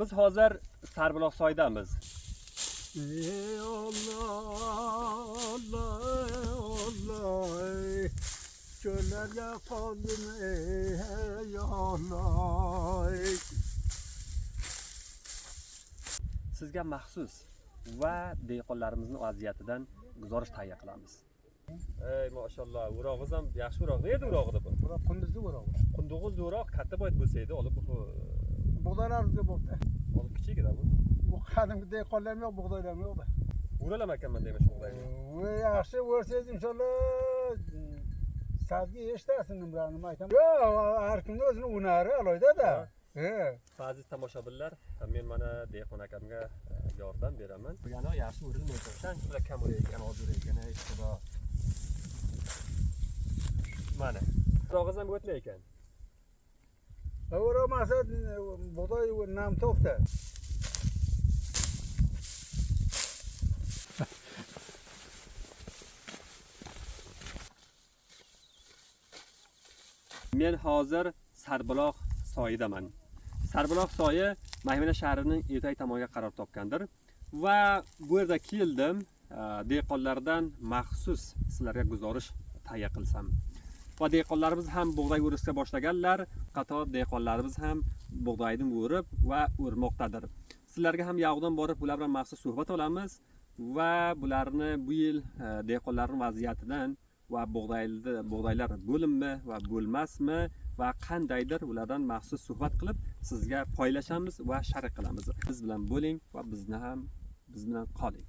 Biz hozir Sarbuloq soydamiz. Ey Allah, Allah, çöllerge kaldım ey Allah. Sizga maxsus va dehqonlarimizning vaziyatidan guzarish tayyor qilamiz. Ey maşallah, o'rog'ingiz ham yaxshi o'roq. Neydi o'rog'ida bu? Bura kunduzlu o'roq. Qundug'iz o'roq katta boyt bo'lsa edi, olib bu Buğdaylar bize bo'ldi. olib kichik edi bu. Bu qadimgi dehqonlar yo'q, buğdaylar yo'q da. O'ralam ekanman demoqchi o'g'layni. Ve yaxshi o'rsangiz inshaalloh sadga eshitasin nimlarni aytaman. Yo'q, har kimning o'zining hunari alohida da. Ba'zi tomoshabinlar, men mana dehqon akamga yordam beraman. Bu yana yaxshi o'rilmaydi. Qancha bilan kam o'rayotgan, hozir o'rayotgan, ey xudo. Mana. O'rog'ingiz ham o'tmay ekan. O'roq maqsad buğday nam topda. Men hozir Sarbuloq soyidaman. Sarbuloq soyi Maymana shahrining etay tomoniga qaror topgandir va bu yerda keldim, dehqonlardan maxsus sizlarga guzarish tayyor qilsam. Va dehqonlarimiz ham bug'doy o'rishga boshlaganlar, qator dehqonlarimiz ham bug'doyni o'rib va o'rmoqdadir. Sizlarga ham yog'dan borib ular bilan maxsus suhbat olamiz va bularni bu yil dehqonlarning vaziyatidan va bug'doylar bo'limmi va bo'lmasmi va qandaydir ulardan maxsus suhbat qilib sizga poylashamiz va sharh qilamiz. Biz bilan bo'ling va biz bilan qoling.